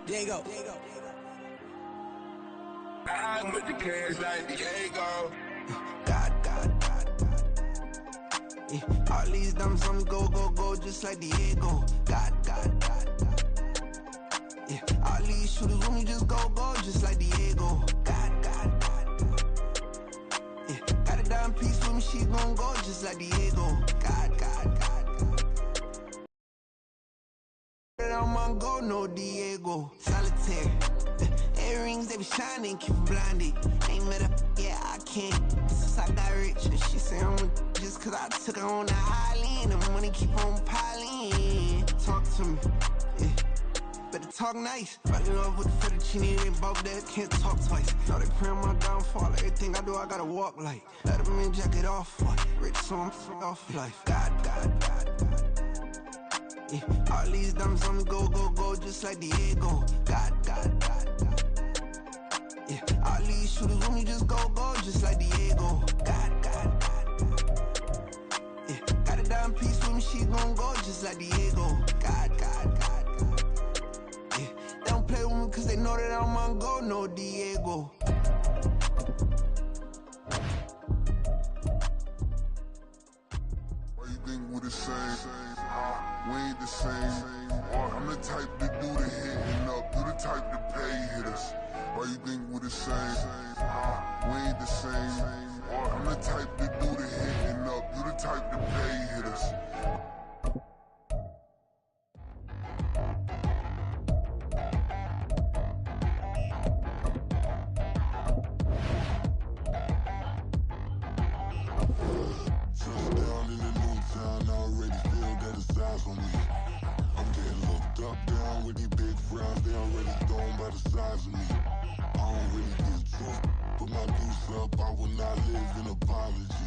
Diego. I'm with the cash like Diego. God. Yeah, all these dumps on me go, just like Diego. God. Yeah, all these shooters on me just go, just like Diego. God. Yeah, got a dime piece with me, she gon' go just like Diego. God. I'm on go, no Diego. Solitaire. Earrings, they be shining, keep blinded. Ain't met up, yeah, I can't. Since I got rich, and she say I'm just cause I took her on the island. The money keep on piling. Talk to me, yeah. Better talk nice. Right in love with the fettuccine, ain't both that, can't talk twice. Now they praying my downfall, everything I do, I gotta walk like. Let them in, jacket off, rich, so I'm off life. God. Yeah, all these dumps on me go, just like Diego. God. Yeah, all these shooters on me just go, just like Diego. God. Yeah, got a dime piece with me, she gon' go just like Diego. God. Yeah, they don't play with me cause they know that I'm on go, no Diego. Why you think we the same? We ain't the same. I'm the type to do the hitting up, you the type to pay hitters. Why you think we the same? We ain't the same. I'm the type to do the hitting up, you the type to pay hitters. Touchdown in the new town, I already feel that it's eyes on me. I'm getting looked up, down with these big frowns, they already thrown by the size of me. I don't really get truth, put my deuce up, I will not live in apology.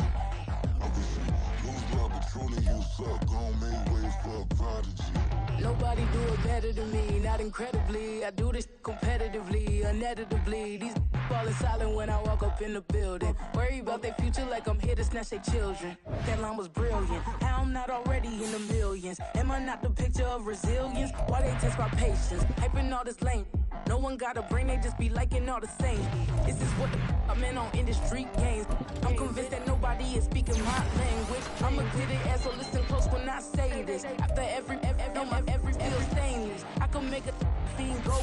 I wish you lose my Patron, you suck, gon' make way for a prodigy. Nobody do it better than me, not incredibly. I do this competitively, uneditably. These falling silent when I walk up in the building. Worry about their future like I'm here to snatch their children. That line was brilliant. How I'm not already in the millions? Am I not the picture of resilience? Why they test my patience? Hyping all this lame. No one got a brain, they just be liking all the same. This is what the I'm in on industry games. I'm convinced that nobody is speaking my language. I'm a good ass, so listen close when I say this. After every feel stainless. I can make a fiend go.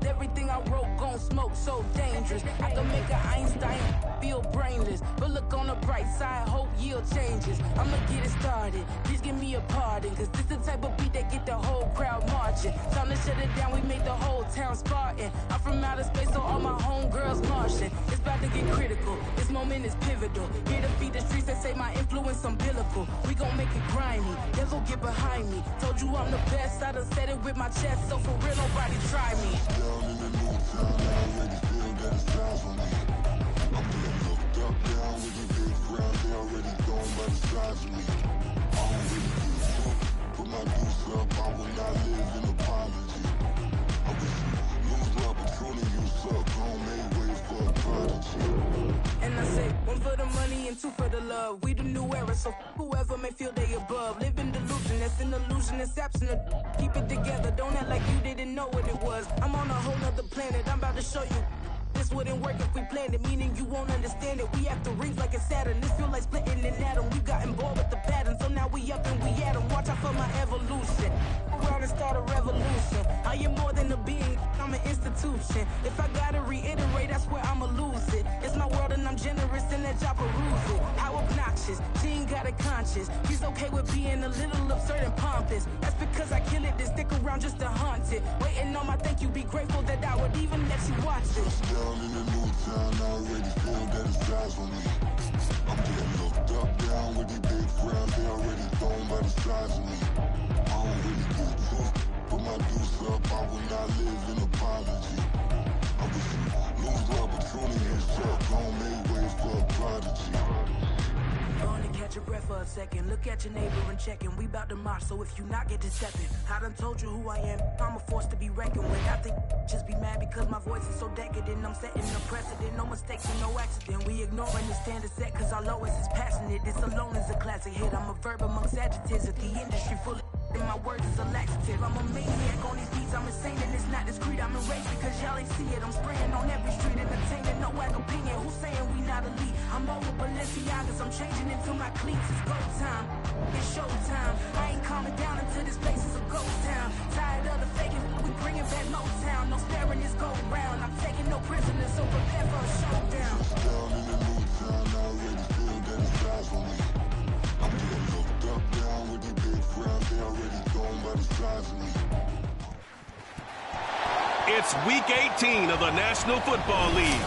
Everything I wrote gon' smoke, so dangerous. I can make an Einstein feel brainless. But look on the bright side, hope yield changes. I'ma get it started, please give me a pardon. Cause this the type of beat that get the whole crowd marching. Time to shut it down, we made the whole town Spartan. I'm from outer space, so all my homegirls Martian. It's about to get critical, this moment is pivotal. Here to feed the streets that say my influence umbilical. We gon' make it grimy, devil get behind me. Told you I'm the best, I done said it with my chest. So for real, nobody try me. Down in the new town, I already feel that it's eyes on me. I'm getting looked up, down with these big frowns, they already thrown by the size of me. I don't really get truth, put my deuce up, I will not live in apology. I wish you lose my Patron, you suck, gon' make way for a prodigy. And I say, one for the money and two for the love. We the new era, so whoever may feel they above. Live in delusion, that's an illusion, it's absent. Keep it together, don't act like you didn't know what it was. I'm on a whole nother planet, I'm about to show you. This wouldn't work if we planned it, meaning you won't understand it. We have to rings like a Saturn, this feel like splitting an atom. We got involved with the pattern, so now we up and we at 'em. Watch out for my evolution, around and start a revolution. I am more than a being, I'm an institution. If I gotta reiterate, that's where I'ma lose it. It's my world and I'm generous and that y'all peruse it. How obnoxious, she ain't got a conscience. He's okay with being a little absurd and pompous. That's because I kill it, then stick around just to haunt it. Waiting on my thank you, be grateful that I would even let you watch it. Down in the new town, I already feel that it's eyes on me. I'm getting looked up, down with these big frowns, they already thrown by the size of me. I don't really get truth, put my deuce up, I will not live in apology. I wish you lose my Patron, you suck, gon' make way for a prodigy. Only catch your breath for a second. Look at your neighbor and checking. We bout to march, so if you not, get to stepping. I done told you who I am. I'm a force to be reckoned with. I think just be mad because my voice is so decadent. I'm setting a precedent. No mistakes and no accident. We ignoring the standard set cause our lowest is passionate. This alone is a classic hit. I'm a verb amongst adjectives. If the industry full of My words is a laxative. I'm a maniac on these beats. I'm insane and it's not discreet. I'm enraged because y'all ain't see it. I'm spraying on every street, entertaining no wag opinion. Who's saying we not elite? I'm over Balenciagas. I'm changing into my cleats. It's go time. It's show time. I ain't calming down until this place is a ghost town. Tired of the faking. We bringing back Motown. No sparing this go round. I'm taking no prisoners, so prepare for a showdown. Down in the new town, I already feel that it's eyes on me. I'm getting looked up, down with these big frowns. They already thrown by the size of me. It's Week 18 of the National Football League.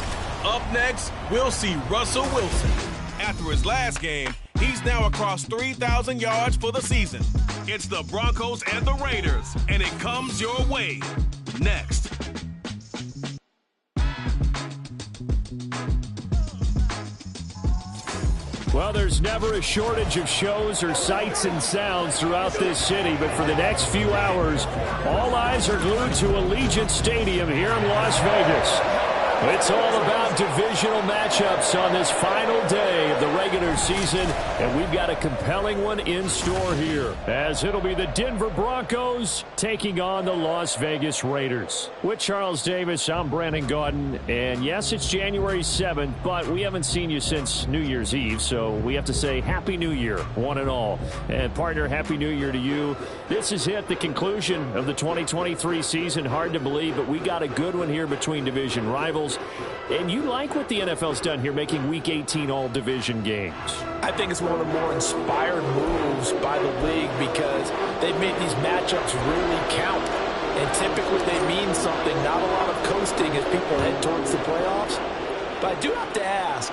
Up next, we'll see Russell Wilson. After his last game, he's now across 3,000 yards for the season. It's the Broncos and the Raiders, and it comes your way next. Well, there's never a shortage of shows or sights and sounds throughout this city, but for the next few hours, all eyes are glued to Allegiant Stadium here in Las Vegas. It's all about divisional matchups on this final day of the regular season, and we've got a compelling one in store here, as it'll be the Denver Broncos taking on the Las Vegas Raiders. With Charles Davis, I'm Brandon Gaudin, and yes, it's January 7th, but we haven't seen you since New Year's Eve, so we have to say Happy New Year, one and all. And partner, Happy New Year to you. This is the conclusion of the 2023 season. Hard to believe, but we got a good one here between division rivals. And you like what the NFL's done here, making Week 18 all division games. I think it's one of the more inspired moves by the league because they've made these matchups really count. And typically they mean something, not a lot of coasting as people head towards the playoffs. But I do have to ask,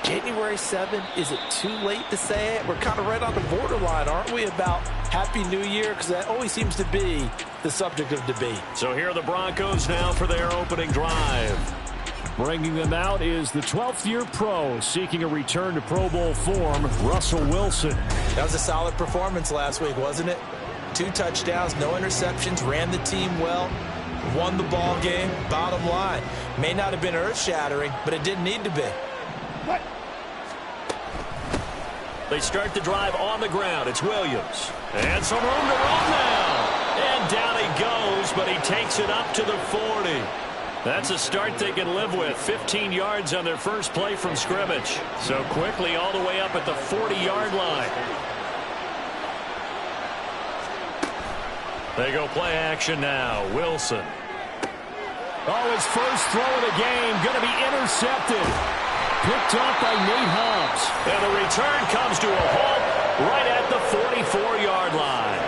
January 7th, is it too late to say it? We're kind of right on the borderline, aren't we, about Happy New Year? Because that always seems to be the subject of debate. So here are the Broncos now for their opening drive. Bringing them out is the 12th-year pro seeking a return to Pro Bowl form, Russell Wilson. That was a solid performance last week, wasn't it? 2 touchdowns, no interceptions, ran the team well, won the ball game. Bottom line, may not have been earth-shattering, but it didn't need to be. They start the drive on the ground. It's Williams. And some room to run now. And down he goes, but he takes it up to the 40. That's a start they can live with. 15 yards on their first play from scrimmage. So quickly all the way up at the 40-yard line. They go play action now. Wilson. Oh, his first throw of the game going to be intercepted. Picked off by Nate Hobbs. And the return comes to a halt right at the 44-yard line.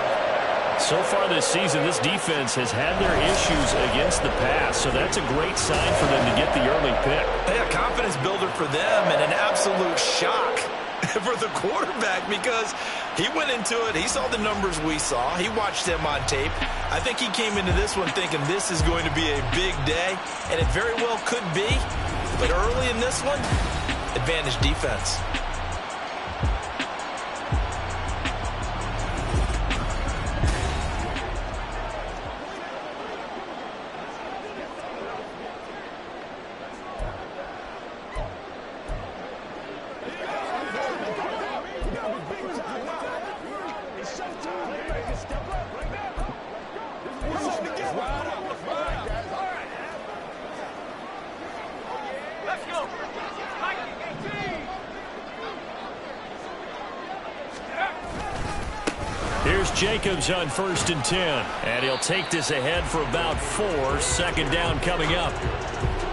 So far this season, this defense has had their issues against the pass, so that's a great sign for them to get the early pick. A confidence builder for them and an absolute shock for the quarterback because he went into it. He saw the numbers we saw. He watched them on tape. I think he came into this one thinking this is going to be a big day, and it very well could be. But early in this one, advantage defense. Here's Jacobs on 1st and 10. And he'll take this ahead for about 4. 2nd down coming up.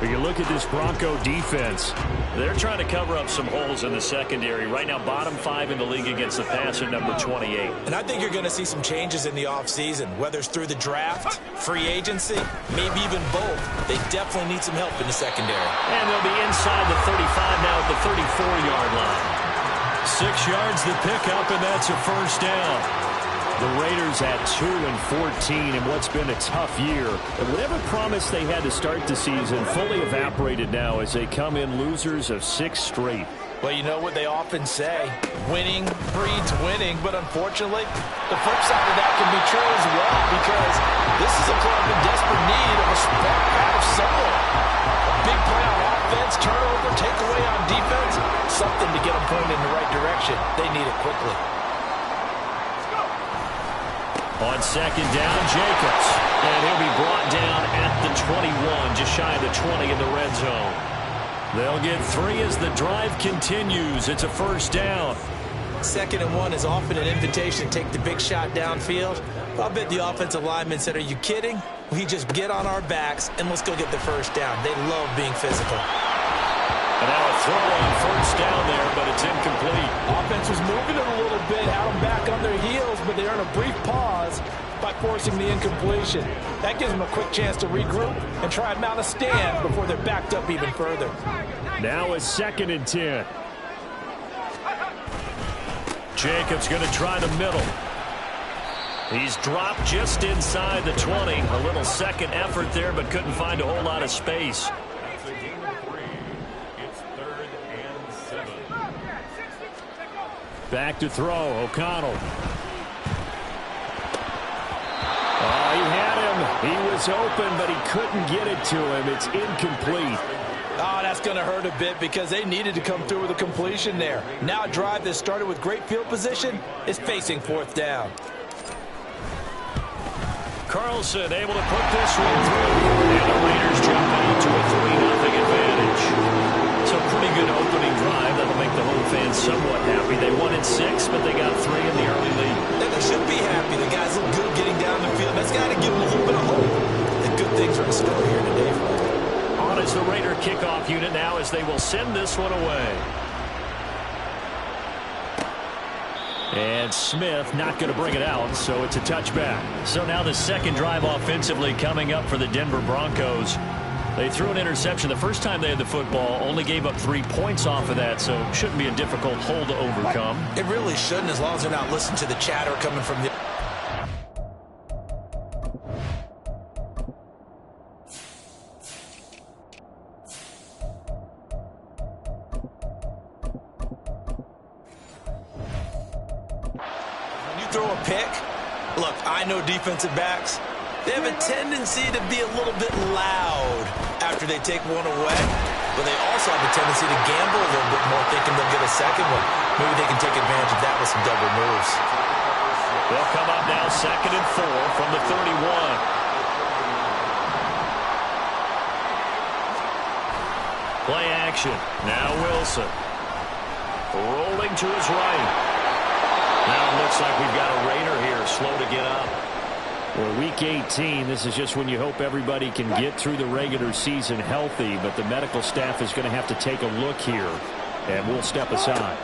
When you look at this Bronco defense, they're trying to cover up some holes in the secondary. Right now, bottom 5 in the league against the pass at number 28. And I think you're going to see some changes in the offseason, whether it's through the draft, free agency, maybe even both. They definitely need some help in the secondary. And they'll be inside the 35 now at the 34-yard line. 6 yards the pickup, and that's a 1st down. The Raiders at 2-14 in what's been a tough year. And whatever promise they had to start the season fully evaporated now as they come in losers of 6 straight. Well, you know what they often say, winning breeds winning, but unfortunately, the flip side of that can be true as well because this is a club in desperate need of a spark out of someone. A big play on offense, turnover, takeaway on defense, something to get them pointed in the right direction. They need it quickly. On second down, Jacobs. And he'll be brought down at the 21, just shy of the 20 in the red zone. They'll get 3 as the drive continues. It's a first down. 2nd and 1 is often an invitation to take the big shot downfield. I'll bet the offensive lineman said, are you kidding? We just get on our backs and let's go get the first down. They love being physical. And now a throw on first down there, but it's incomplete. Offense was moving it a little bit, had them back on their heels, but they earn a brief pause by forcing the incompletion. That gives them a quick chance to regroup and try and mount a stand before they're backed up even further. Now a 2nd and 10. Jacobs going to try the middle. He's dropped just inside the 20. A little second effort there, but couldn't find a whole lot of space. Back to throw, O'Connell. Oh, he had him. He was open, but he couldn't get it to him. It's incomplete. Oh, that's going to hurt a bit because they needed to come through with a completion there. Now a drive that started with great field position is facing 4th down. Carlson able to put this one through. And the Raiders jump out to a 3-0 advantage. So pretty good opening drive. That'll make the home fans somewhat happy. They won at 6, but they got 3 in the early lead. And they should be happy. The guys look good getting down the field. That's got to give them a little bit of hope. The good things are in store here today for them. On is the Raider kickoff unit now as they will send this one away. And Smith not going to bring it out, so it's a touchback. So now the second drive offensively coming up for the Denver Broncos. They threw an interception the first time they had the football, only gave up 3 points off of that, so it shouldn't be a difficult hole to overcome. It really shouldn't, as long as they're not listening to the chatter coming from the... When you throw a pick, look, I know defensive backs, they have a tendency to be a little bit loud after they take one away, but they also have a tendency to gamble a little bit more, thinking they'll get a second one. Maybe they can take advantage of that with some double moves. They'll come up now 2nd and 4 from the 31. Play action. Now Wilson. Rolling to his right. Now it looks like we've got a Raider here, slow to get up. Well, week 18, this is just when you hope everybody can get through the regular season healthy, but the medical staff is going to have to take a look here, and we'll step aside.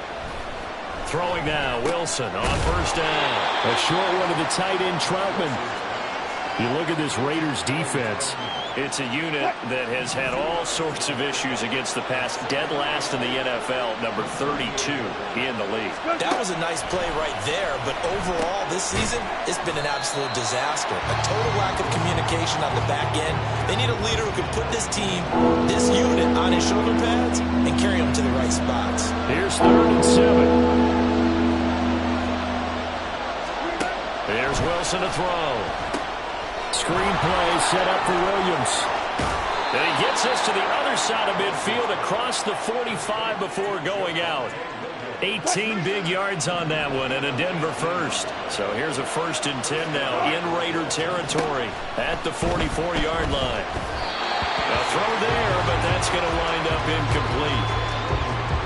Throwing now, Wilson on first down. A short one to the tight end, Troutman. You look at this Raiders defense. It's a unit that has had all sorts of issues against the pass. Dead last in the NFL, number 32 in the league. That was a nice play right there, but overall this season, it's been an absolute disaster. A total lack of communication on the back end. They need a leader who can put this team, this unit, on his shoulder pads and carry them to the right spots. Here's 3rd and 7. There's Wilson to throw. Screenplay set up for Williams. And he gets us to the other side of midfield across the 45 before going out. 18 big yards on that one and a Denver first. So here's a 1st and 10 now in Raider territory at the 44-yard line. A throw there, but that's going to wind up incomplete.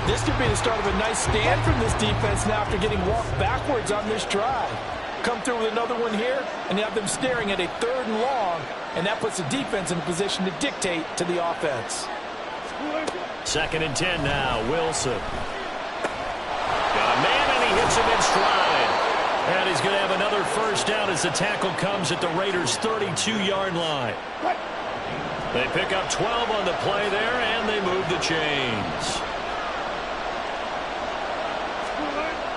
This could be the start of a nice stand from this defense now after getting walked backwards on this drive. Come through with another one here, and you have them staring at a 3rd and long, and that puts the defense in a position to dictate to the offense. 2nd and 10 now, Wilson. Got a man, and he hits him in stride. And he's going to have another first down as the tackle comes at the Raiders' 32-yard line. They pick up 12 on the play there, and they move the chains.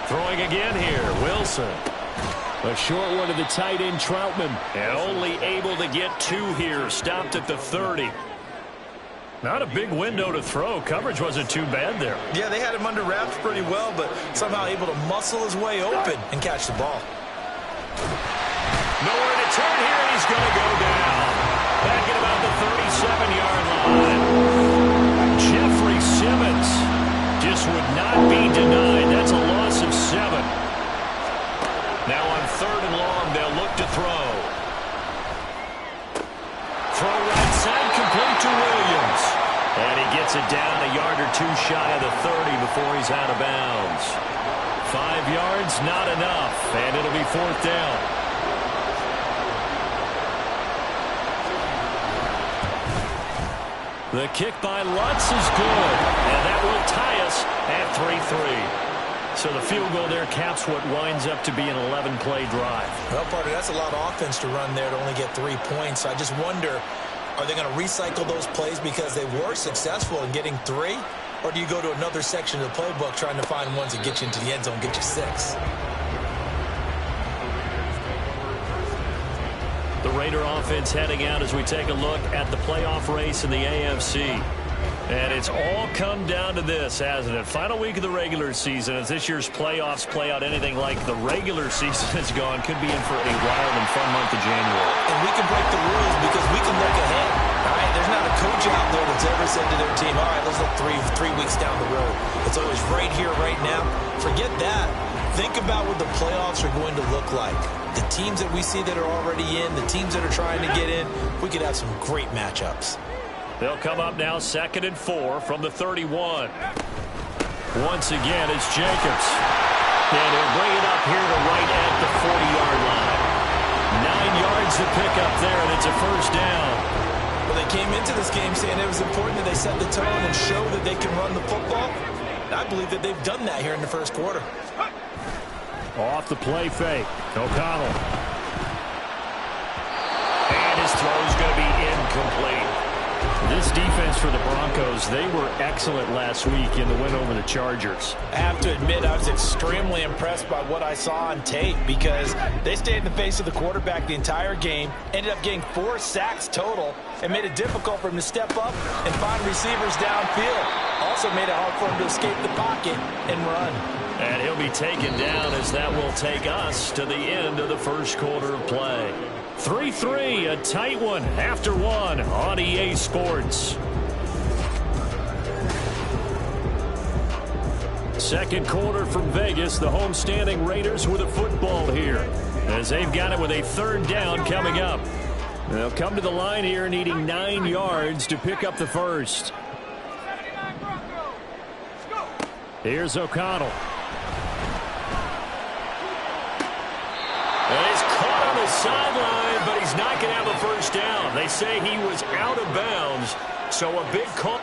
Throwing again here, Wilson. A short one to the tight end, Troutman. And only able to get 2 here. Stopped at the 30. Not a big window to throw. Coverage wasn't too bad there. Yeah, they had him under wraps pretty well, but somehow able to muscle his way open and catch the ball. Nowhere to turn here, and he's going to go down. Back at about the 37-yard line. Jeffrey Simmons just would not be denied. That's a loss of 7. Now on 3rd and long, they'll look to Gets it down a yard or two shy of the 30 before he's out of bounds. 5 yards, not enough, and it'll be 4th down. The kick by Lutz is good, and that will tie us at 3-3. So the field goal there caps what winds up to be an 11-play drive. Well, partner, that's a lot of offense to run there to only get 3 points. I just wonder, are they going to recycle those plays because they were successful in getting 3? Or do you go to another section of the playbook trying to find ones that get you into the end zone, get you 6? The Raider offense heading out as we take a look at the playoff race in the AFC. And it's all come down to this, hasn't it? Final week of the regular season. As this year's playoffs play out anything like the regular season has gone, could be in for a wild and fun month of January. And we can break the rules because we can look ahead. All right, there's not a coach out there that's ever said to their team, all right, let's look three weeks down the road. It's always right here, right now. Forget that. Think about what the playoffs are going to look like. The teams that we see that are already in, the teams that are trying to get in, we could have some great matchups. They'll come up now 2nd and 4 from the 31. Once again, it's Jacobs. And he'll bring it up here to right at the 40-yard line. 9 yards to pick up there, and it's a 1st down. Well, they came into this game saying it was important that they set the tone and show that they can run the football. And I believe that they've done that here in the 1st quarter. Off the play fake. O'Connell. And his throw is going to be incomplete. This defense for the Broncos, they were excellent last week in the win over the Chargers. I have to admit, I was extremely impressed by what I saw on tape because they stayed in the face of the quarterback the entire game, ended up getting 4 sacks total, and made it difficult for him to step up and find receivers downfield. Also made it hard for him to escape the pocket and run. And he'll be taken down as that will take us to the end of the 1st quarter of play. 3-3, a tight one after 1 on EA Sports. 2nd quarter from Vegas, the homestanding Raiders with a football here as they've got it with a 3rd down coming up. They'll come to the line here needing 9 yards to pick up the 1st. Here's O'Connell. And he's caught on the sideline, but he's not going to have a 1st down. They say he was out of bounds, so a big call.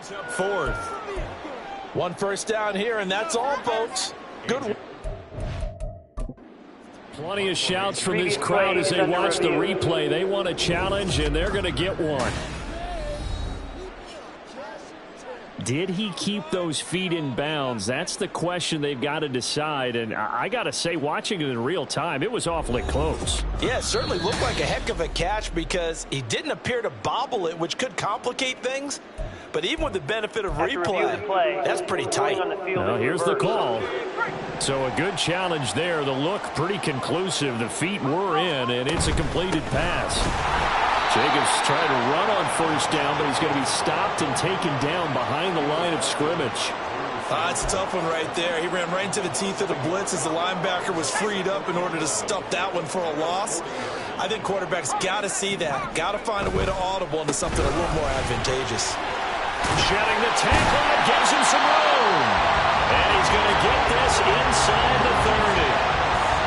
Up 4th. 1 1st down here, and that's all, folks. Good one. Plenty of shouts from this crowd as they watch the replay. They want a challenge, and they're going to get one. Did he keep those feet in bounds? That's the question they've got to decide. And I got to say, watching it in real time, it was awfully close. Yeah, it certainly looked like a heck of a catch because he didn't appear to bobble it, which could complicate things. But even with the benefit of replay, that's pretty tight. Well, here's the call. So a good challenge there. The look pretty conclusive. The feet were in, and it's a completed pass. Jacobs trying to run on 1st down, but he's going to be stopped and taken down behind the line of scrimmage. It's a tough one right there. He ran right into the teeth of the blitz as the linebacker was freed up in order to stop that one for a loss. I think quarterbacks got to see that. Got to find a way to audible into something a little more advantageous. Shedding the tackle, that gives him some room. And he's going to get this inside the 30.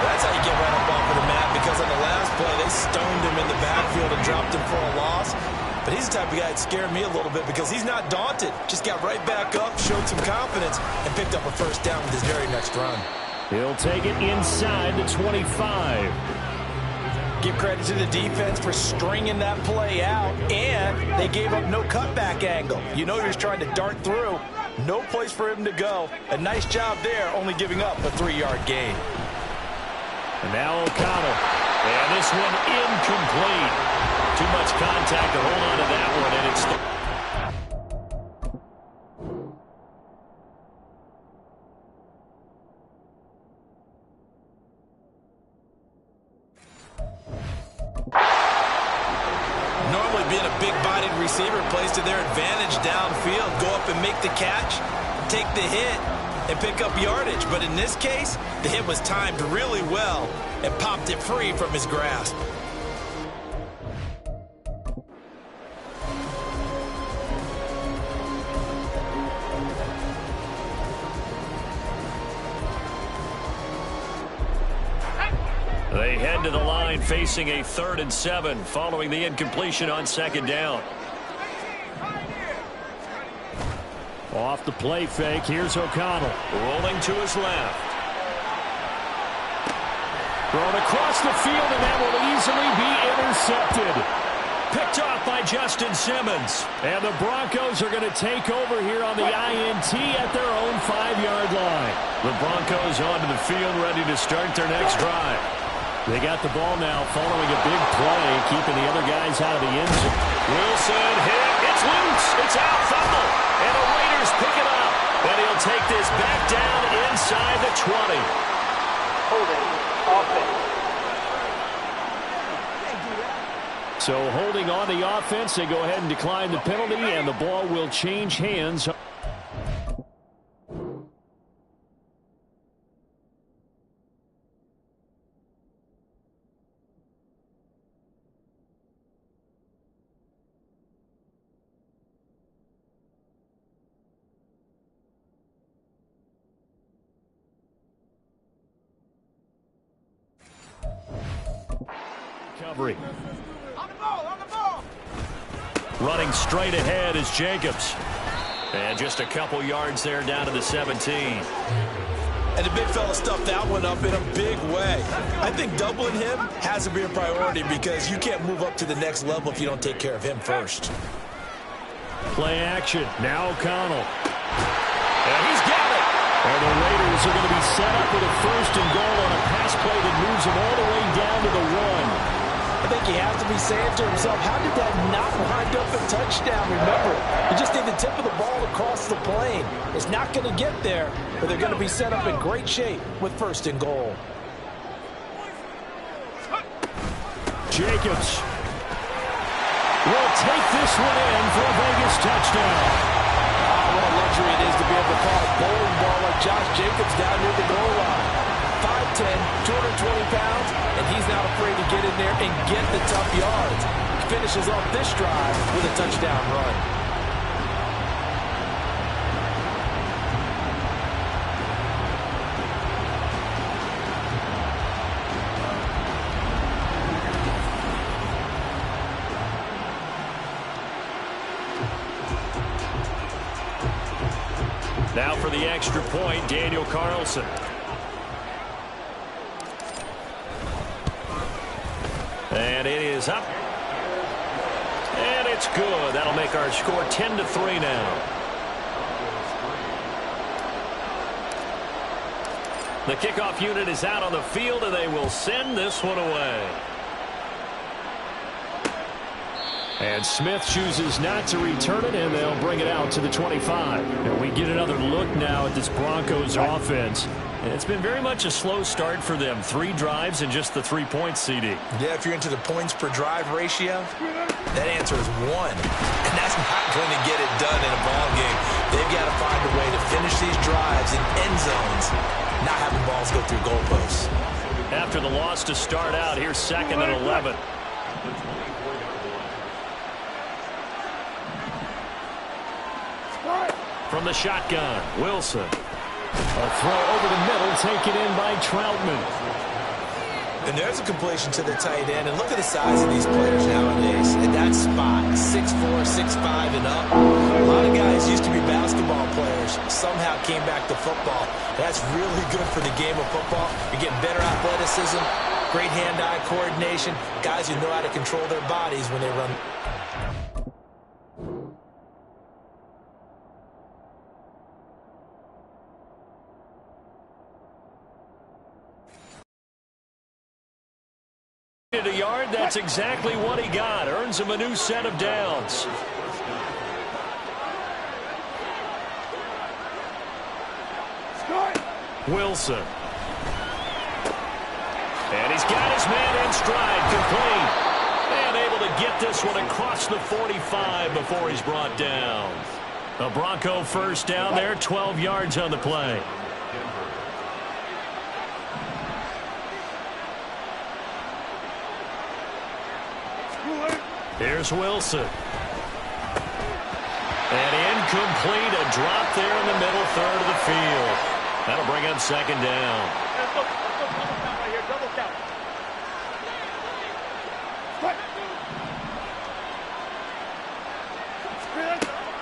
That's how you get right up off of the mat, because on the last play, they stoned him in the backfield and dropped him for a loss. But he's the type of guy that scared me a little bit because he's not daunted. Just got right back up, showed some confidence, and picked up a 1st down with his very next run. He'll take it inside the 25. Give credit to the defense for stringing that play out, and they gave up no cutback angle. You know he was trying to dart through. No place for him to go. A nice job there, only giving up a 3-yard gain. And now O'Connell. And this one incomplete. Too much contact to hold on to that one, and it's being a big-bodied receiver plays to their advantage downfield. Go up and make the catch, take the hit, and pick up yardage. But in this case, the hit was timed really well and popped it free from his grasp. They head to the line facing a 3rd and 7 following the incompletion on 2nd down. Off the play fake, here's O'Connell. Rolling to his left. Thrown across the field, and that will easily be intercepted. Picked off by Justin Simmons. And the Broncos are going to take over here on the INT at their own 5-yard line. The Broncos onto the field, ready to start their next drive. They got the ball now following a big play, keeping the other guys out of the end zone. Wilson hit. It's loose. It's out. Fumble. And the Raiders pick it up. And he'll take this back down inside the 20. Holding offense. So holding on the offense, they go ahead and decline the penalty, and the ball will change hands. Recovery. On the ball. Running straight ahead is Jacobs. And just a couple yards there down to the 17. And the big fella stuffed that one up in a big way. I think doubling him has to be a priority because you can't move up to the next level if you don't take care of him first. Play action. Now O'Connell. And he's got it. And the Raiders are going to be set up with a 1st and goal on a pass play that moves them all the way down to the 1. I think he has to be saying to himself, how did that not wind up a touchdown? Remember, you just need the tip of the ball across the plane. It's not going to get there, but they're going to be set up in great shape with 1st and goal. Jacobs will take this one in for a Vegas touchdown. What a luxury it is to be able to call a bowling ball like Josh Jacobs down near the goal line. 5'10", 220 pounds, and he's not afraid to get in there and get the tough yards. He finishes off this drive with a touchdown run. Now for the extra point, Daniel Carlson. And it is up. And it's good. That'll make our score 10-3 now. The kickoff unit is out on the field, and they will send this one away. And Smith chooses not to return it, and they'll bring it out to the 25. And we get another look now at this Broncos offense. And it's been very much a slow start for them. 3 drives and just the 3 points, CD. Yeah, if you're into the points per drive ratio, that answer is 1. And that's not going to get it done in a ball game. They've got to find a way to finish these drives in end zones, not having balls go through goalposts. After the loss to start out, here's 2nd and 11. From the shotgun, Wilson. A throw over the middle, taken in by Troutman. And there's a completion to the tight end. And look at the size of these players nowadays. At that spot, 6'4", 6'5", and up. A lot of guys used to be basketball players. Somehow came back to football. That's really good for the game of football. You're getting better athleticism, great hand-eye coordination. Guys who know how to control their bodies when they run. A yard, that's exactly what he got. Earns him a new set of downs. Wilson. And he's got his man in stride, complete. And able to to get this one across the 45 before he's brought down. A Bronco first down there, 12 yards on the play. Here's Wilson. And incomplete, a drop there in the middle third of the field. That'll bring up second down.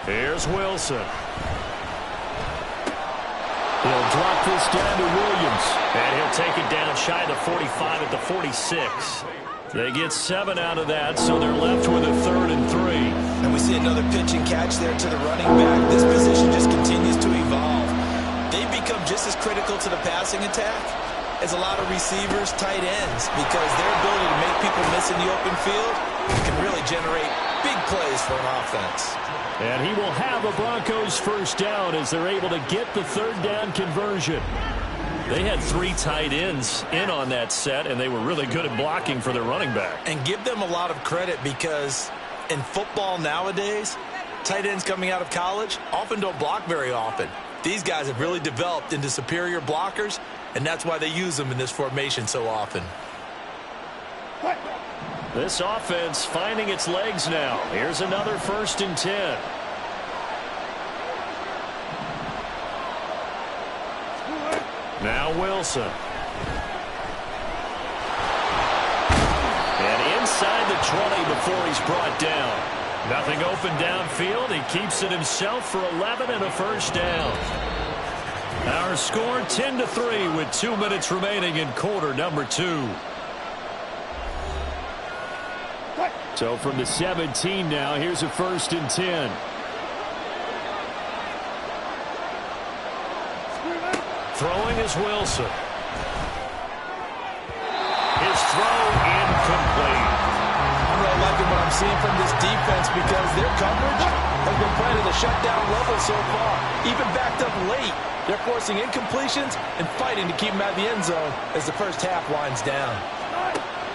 Here's Wilson. He'll drop this down to Williams. And he'll take it down shy of the 45 at the 46. They get 7 out of that, so they're left with a 3rd and 3. And we see another pitch and catch there to the running back. This position just continues to evolve. They become just as critical to the passing attack as a lot of receivers, tight ends, because their ability to make people miss in the open field can really generate big plays for an offense. And he will have a Broncos first down as they're able to get the 3rd down conversion. They had 3 tight ends in on that set, and they were really good at blocking for their running back. And give them a lot of credit because in football nowadays, tight ends coming out of college often don't block very often. These guys have really developed into superior blockers, and that's why they use them in this formation so often. This offense finding its legs now. Here's another 1st and 10. Now Wilson. And inside the 20 before he's brought down. Nothing open downfield. He keeps it himself for 11 and a first down. Our score 10-3 with 2 minutes remaining in quarter number 2. So from the 17 now, here's a 1st and 10. Throwing is Wilson. His throw incomplete. I'm really liking what I'm seeing from this defense because their coverage has been playing at a shutdown level so far. Even backed up late, they're forcing incompletions and fighting to keep them out of the end zone as the first half winds down.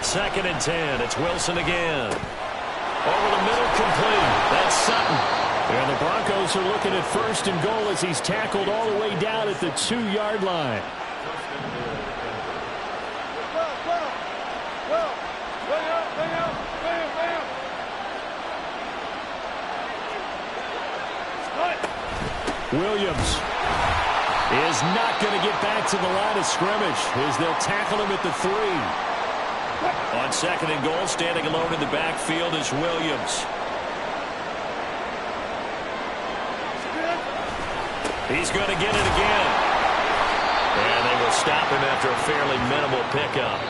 2nd and 10. It's Wilson again. Over the middle, complete. That's Sutton. And the Broncos are looking at 1st and goal as he's tackled all the way down at the 2-yard line. Williams is not going to get back to the line of scrimmage as they'll tackle him at the 3. On 2nd and goal, standing alone in the backfield is Williams. He's going to get it again. And they will stop him after a fairly minimal pickup.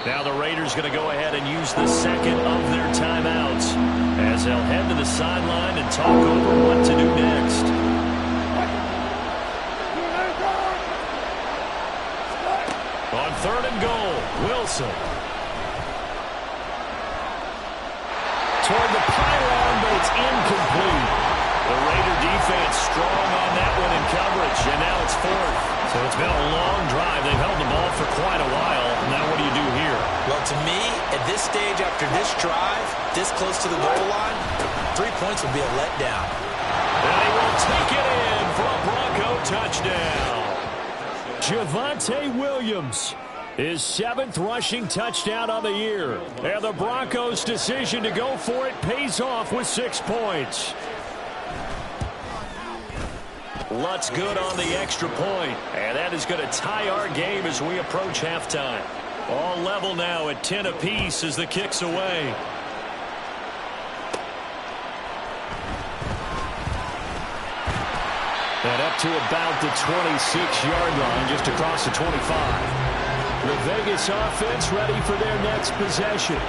Now the Raiders going to go ahead and use the 2nd of their timeouts as they'll head to the sideline and talk over what to do next. On 3rd and goal, Wilson. Toward the pylon, but it's incomplete. The Raider defense strong on that one in coverage, and now it's 4th. So it's been a long drive. They've held the ball for quite a while. Now what do you do here? Well, to me, at this stage after this drive, this close to the goal line, 3 points would be a letdown. And they will take it in for a Bronco touchdown. Javonte Williams, his 7th rushing touchdown on the year. And the Broncos' decision to go for it pays off with 6 points. Lutz good on the extra point, and that is going to tie our game as we approach halftime. All level now at 10 apiece as the kick's away. And up to about the 26-yard line, just across the 25. The Vegas offense ready for their next possession.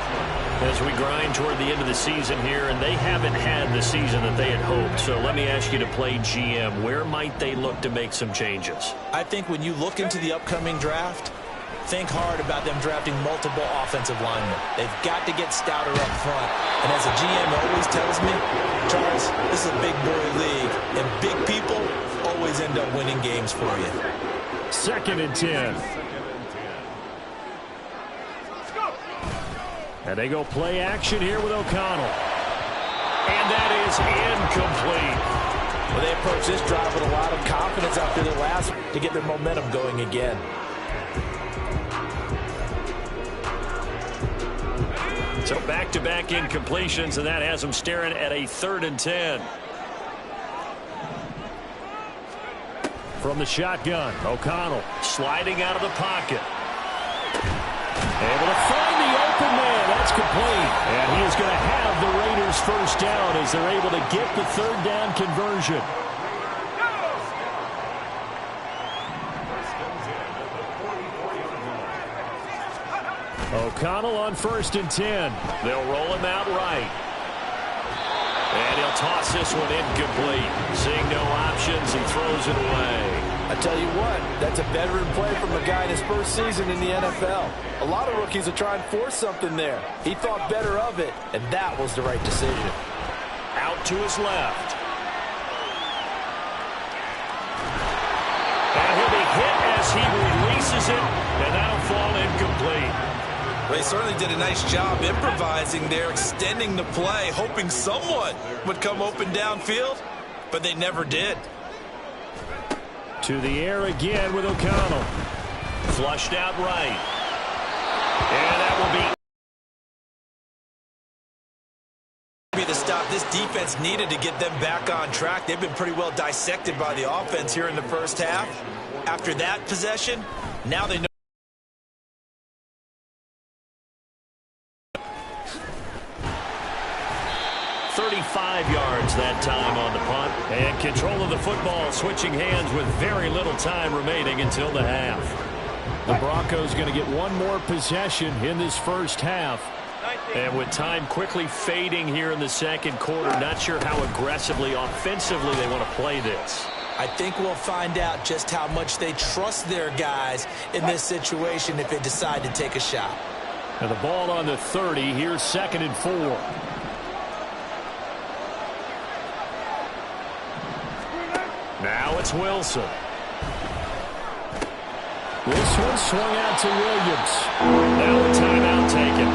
As we grind toward the end of the season here, and they haven't had the season that they had hoped. So let me ask you to play GM. Where might they look to make some changes? I think when you look into the upcoming draft, think hard about them drafting multiple offensive linemen. They've got to get stouter up front. And as a GM always tells me, Charles, this is a big boy league, and big people always end up winning games for you. 2nd and 10. And they go play action here with O'Connell. And that is incomplete. Well, they approach this drive with a lot of confidence after their last to get their momentum going again. So back-to-back incompletions, and that has them staring at a 3rd and 10. From the shotgun, O'Connell sliding out of the pocket. Able to find the open man. That's complete. And he is going to have the Raiders first down as they're able to get the 3rd down conversion. O'Connell on 1st and 10. They'll roll him out right. And he'll toss this one incomplete. Seeing no options, he throws it away. I tell you what, that's a veteran play from a guy in his first season in the NFL. A lot of rookies will try and force something there. He thought better of it, and that was the right decision. Out to his left. And he'll be hit as he releases it, and that'll fall incomplete. They certainly did a nice job improvising there, extending the play, hoping someone would come open downfield, but they never did. To the air again with O'Connell. Flushed out right. And that will be the stop this defense needed to get them back on track. They've been pretty well dissected by the offense here in the first half. After that possession, now they know. 35 yards that time on the punt. And control of the football switching hands with very little time remaining until the half. The Broncos going to get one more possession in this first half. And with time quickly fading here in the second quarter, not sure how aggressively, offensively they want to play this. I think we'll find out just how much they trust their guys in this situation if they decide to take a shot. And the ball on the 30. Here's 2nd and 4. Now it's Wilson. This one swung out to Williams. Now the timeout taken.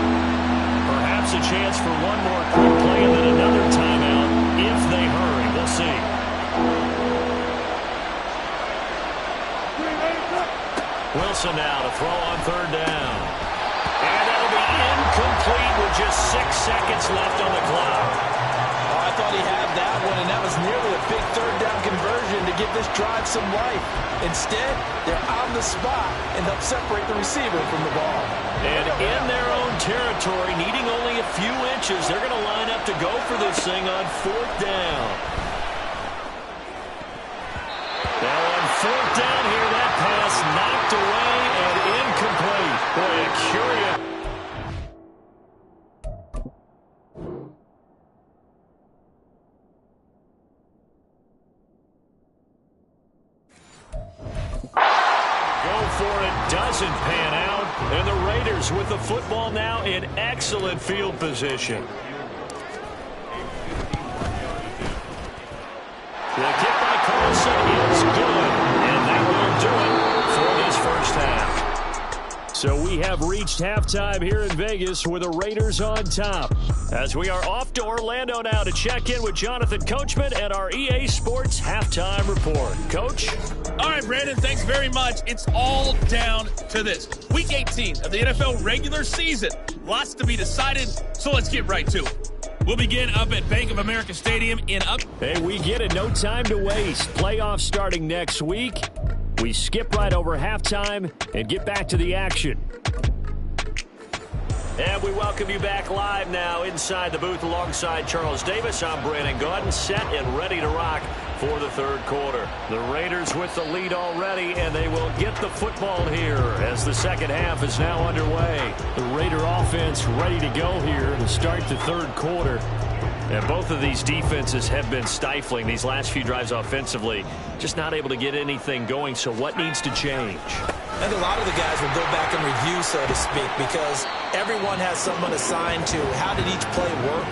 Perhaps a chance for one more quick play and then another timeout if they hurry. We'll see. Wilson now to throw on 3rd down. And that'll be incomplete with just 6 seconds left on the clock. I thought he had that one, and that was nearly a big 3rd down conversion to give this drive some life. Instead, they're on the spot and help separate the receiver from the ball. And in their own territory, needing only a few inches, they're going to line up to go for this thing on 4th down. Now on 4th down here, that pass knocked away and incomplete. Boy, a curious. Doesn't pan out, and the Raiders with the football now in excellent field position. The kick by Carlson is good, and that will do it for this first half. So we have reached halftime here in Vegas with the Raiders on top. As we are off to Orlando now to check in with Jonathan Coachman and our EA Sports halftime report. Coach? All right, Brandon, thanks very much. It's all down to this. Week 18 of the NFL regular season. Lots to be decided, so let's get right to it. We'll begin up at Bank of America Stadium in up. Hey, we get it. No time to waste. Playoffs starting next week. We skip right over halftime and get back to the action. And we welcome you back live now inside the booth alongside Charles Davis. I'm Brandon Gaudin, set and ready to rock for the 3rd quarter. The Raiders with the lead already, and they will get the football here as the second half is now underway. The Raider offense ready to go here to start the 3rd quarter. And both of these defenses have been stifling these last few drives offensively. Just not able to get anything going, so what needs to change? I think a lot of the guys will go back and review, so to speak, because everyone has someone assigned to how did each play work.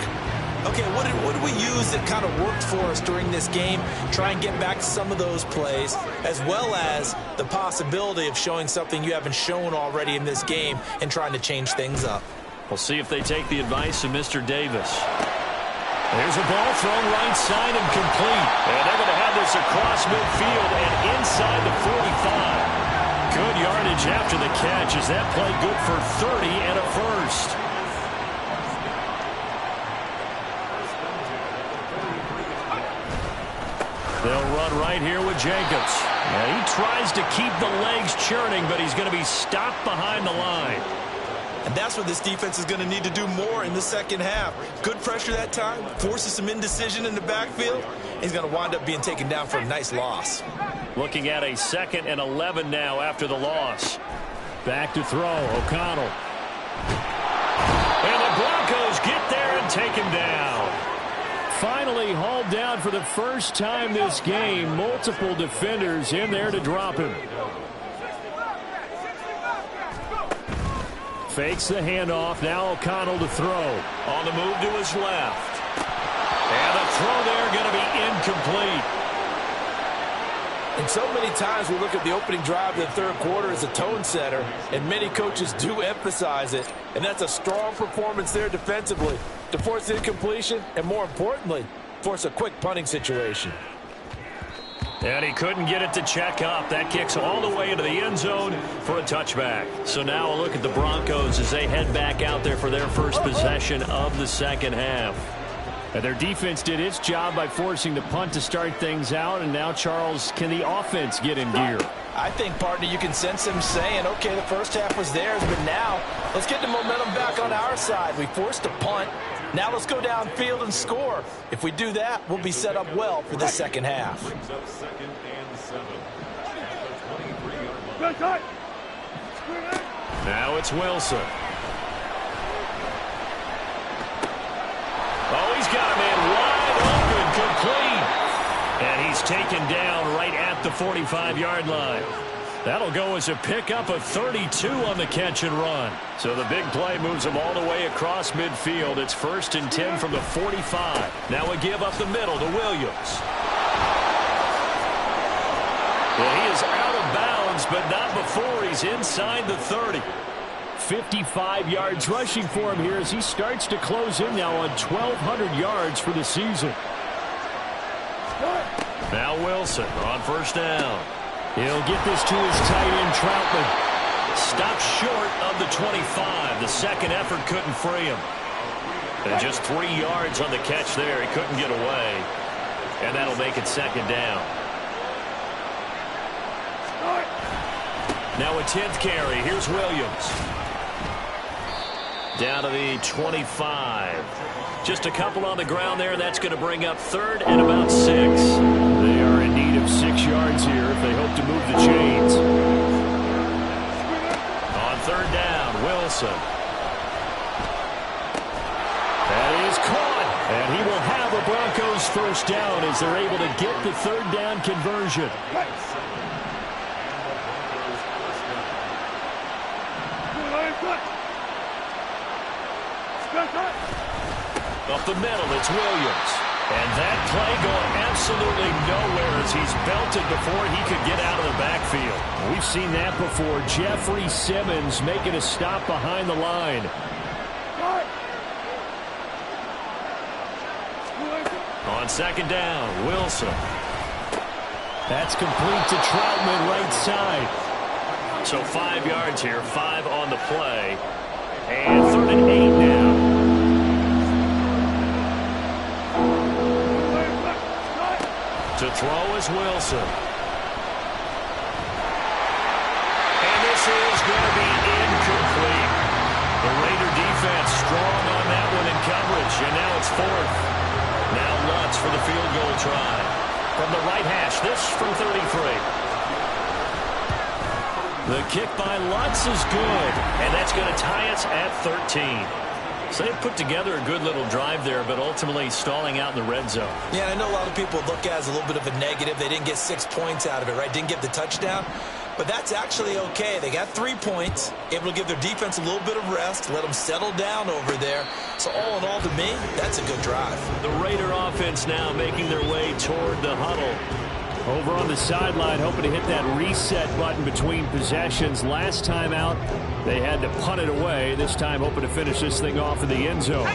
Okay, what did we use that kind of worked for us during this game? Try and get back to some of those plays, as well as the possibility of showing something you haven't shown already in this game and trying to change things up. We'll see if they take the advice of Mr. Davis. There's a ball thrown right side and complete. And they're going to have this across midfield and inside the 45. Good yardage after the catch. Is that play good for 30 and a first? They'll run right here with Jacobs. Yeah, he tries to keep the legs churning, but he's going to be stopped behind the line. And that's what this defense is going to need to do more in the second half. Good pressure that time, forces some indecision in the backfield. He's going to wind up being taken down for a nice loss. Looking at a 2nd and 11 now after the loss. Back to throw, O'Connell. And the Broncos get there and take him down. Finally hauled down for the first time this game. Multiple defenders in there to drop him. Fakes the handoff. Now O'Connell to throw. On the move to his left. And the throw there going to be incomplete. And so many times we look at the opening drive of the third quarter as a tone setter, and many coaches do emphasize it. And that's a strong performance there defensively to force incompletion and, more importantly, force a quick punting situation. And he couldn't get it to check up. That kicks all the way into the end zone for a touchback. So now a look at the Broncos as they head back out there for their first possession of the second half. And their defense did its job by forcing the punt to start things out. And now, Charles, can the offense get in gear? I think, partner, you can sense them saying, okay, the first half was theirs, but now let's get the momentum back on our side. We forced a punt. Now let's go downfield and score. If we do that, we'll be set up well for the second half. Now it's Wilson. Oh, he's got a man wide open, complete. And he's taken down right at the 45-yard line. That'll go as a pickup of 32 on the catch and run. So the big play moves him all the way across midfield. It's 1st and 10 from the 45. Now a give up the middle to Williams. Well, he is out of bounds, but not before he's inside the 30. 55 yards rushing for him here as he starts to close in now on 1,200 yards for the season. Now Wilson on first down. He'll get this to his tight end, Troutman. Stopped short of the 25. The second effort couldn't free him. And just 3 yards on the catch there. He couldn't get away. And that'll make it 2nd down. Now a 10th carry. Here's Williams. Down to the 25. Just a couple on the ground there, and that's going to bring up 3rd and about 6. They are in need of 6 yards here if they hope to move the chains. On 3rd down, Wilson. That is caught, and he will have a Broncos first down as they're able to get the 3rd down conversion. Up the middle, it's Williams. And that play going absolutely nowhere as he's belted before he could get out of the backfield. We've seen that before. Jeffrey Simmons making a stop behind the line. On 2nd down, Wilson. That's complete to Troutman right side. So 5 yards here, 5 on the play. And 3rd and 8 now. To throw is Wilson. And this is going to be incomplete. The Raider defense strong on that one in coverage. And now it's 4th. Now Lutz for the field goal try. From the right hash, this from 33. The kick by Lutz is good. And that's going to tie us at 13. So they put together a good little drive there, but ultimately stalling out in the red zone. Yeah, I know a lot of people look at it as a little bit of a negative. They didn't get 6 points out of it, right? Didn't get the touchdown. But that's actually okay. They got 3 points, able to give their defense a little bit of rest, let them settle down over there. So all in all, to me, that's a good drive. The Raider offense now making their way toward the huddle. Over on the sideline, hoping to hit that reset button between possessions. Last time out, they had to punt it away. This time, hoping to finish this thing off in the end zone.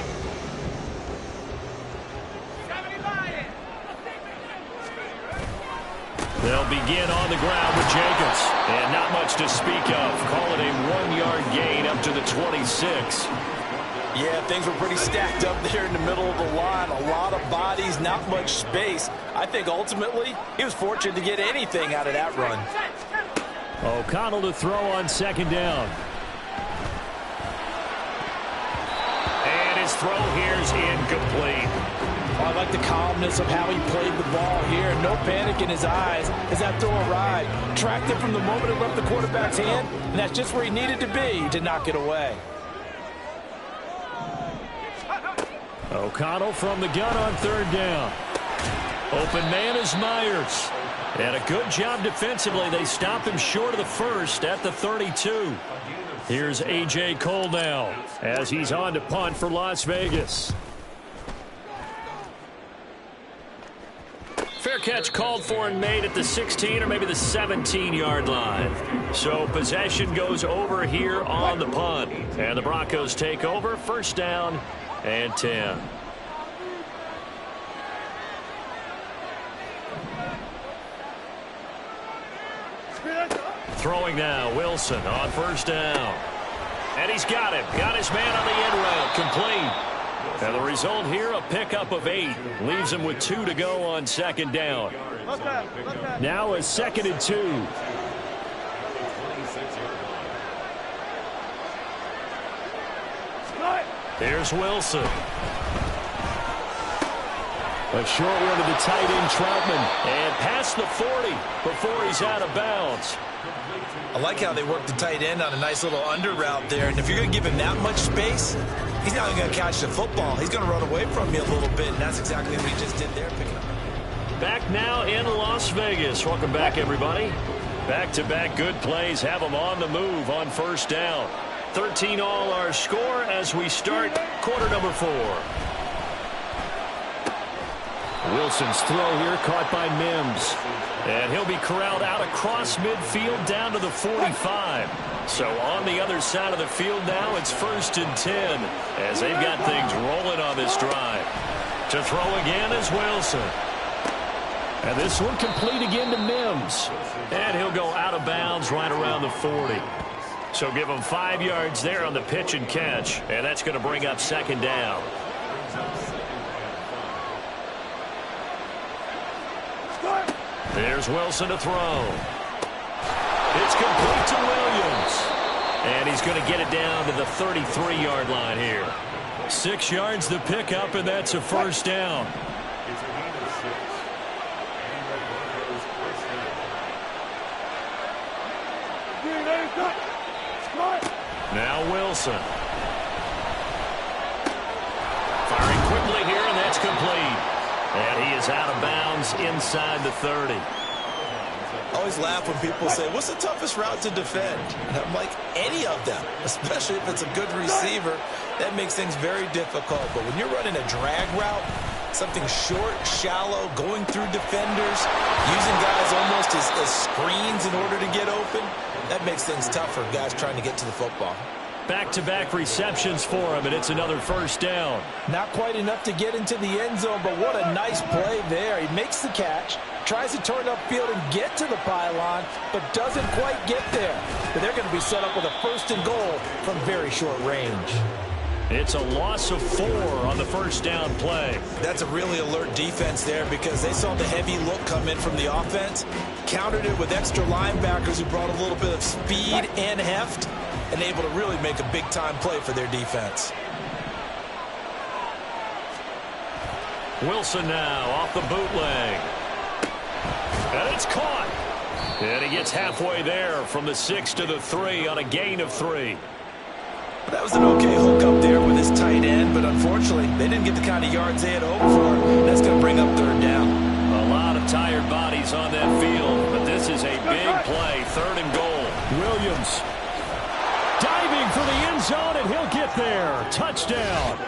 They'll begin on the ground with Jacobs. And not much to speak of. Call it a 1-yard gain up to the 26. Yeah, things were pretty stacked up there in the middle of the line. A lot of bodies, not much space. I think ultimately he was fortunate to get anything out of that run. O'Connell to throw on second down. And his throw here is incomplete. I like the calmness of how he played the ball here. No panic in his eyes as that throw arrived. Tracked it from the moment it left the quarterback's hand, and that's just where he needed to be to knock it away. O'Connell from the gun on third down. Open man is Myers. And a good job defensively. They stop him short of the first at the 32. Here's A.J. Cole now as he's on to punt for Las Vegas. Fair catch called for and made at the 16 or maybe the 17-yard line. So possession goes over here on the punt. And the Broncos take over, first down and 10. Throwing now, Wilson on first down. And he's got him. Got his man on the end route. Complete. And the result here, a pickup of 8. Leaves him with 2 to go on second down. Now a 2nd and 2. Here's Wilson. A short one to the tight end, Troutman. And past the 40 before he's out of bounds. I like how they work the tight end on a nice little under route there. And if you're going to give him that much space, he's not going to catch the football. He's going to run away from you a little bit, and that's exactly what he just did there, picking up. Back now in Las Vegas. Welcome back, everybody. Back-to-back good plays have them on the move on first down. 13 all our score as we start quarter number 4. Wilson's throw here caught by Mims. And he'll be corralled out across midfield down to the 45. So on the other side of the field now, it's 1st and 10 as they've got things rolling on this drive. To throw again is Wilson. And this one complete again to Mims. And he'll go out of bounds right around the 40. So give him 5 yards there on the pitch and catch. And that's going to bring up second down. There's Wilson to throw. It's complete to Williams. And he's going to get it down to the 33-yard line here. 6 yards the pickup, and that's a first down. Now Wilson. Firing quickly here, and that's complete. And he is out of bounds inside the 30. I always laugh when people say, what's the toughest route to defend? And I'm like, any of them, especially if it's a good receiver. That makes things very difficult. But when you're running a drag route, something short, shallow, going through defenders, using guys almost as screens in order to get open, that makes things tough for guys trying to get to the football. Back-to-back receptions for him, and it's another first down. Not quite enough to get into the end zone, but what a nice play there. He makes the catch, tries to turn upfield and get to the pylon, but doesn't quite get there. But they're going to be set up with a 1st and goal from very short range. It's a loss of 4 on the first down play. That's a really alert defense there because they saw the heavy look come in from the offense, countered it with extra linebackers who brought a little bit of speed and heft, and able to really make a big-time play for their defense. Wilson now off the bootleg. And it's caught. And he gets halfway there from the 6 to the 3 on a gain of 3. That was an okay hook up there with his tight end, but unfortunately, they didn't get the kind of yards they had hoped for. That's going to bring up 3rd down. A lot of tired bodies on that field, but this is a big play. 3rd and goal. Williams diving for the end zone, and he'll get there. Touchdown.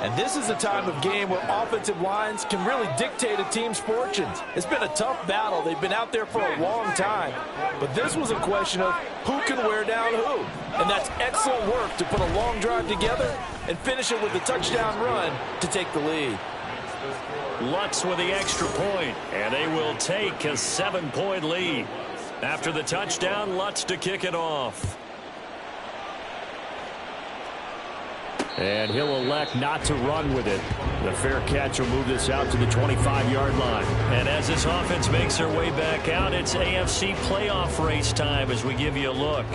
And this is a time of game where offensive lines can really dictate a team's fortunes. It's been a tough battle. They've been out there for a long time. But this was a question of who can wear down who. And that's excellent work to put a long drive together and finish it with a touchdown run to take the lead. Lutz with the extra point, and they will take a 7-point lead. After the touchdown, Lutz to kick it off. And he'll elect not to run with it. The fair catch will move this out to the 25-yard line. And as this offense makes their way back out, it's AFC playoff race time as we give you a look.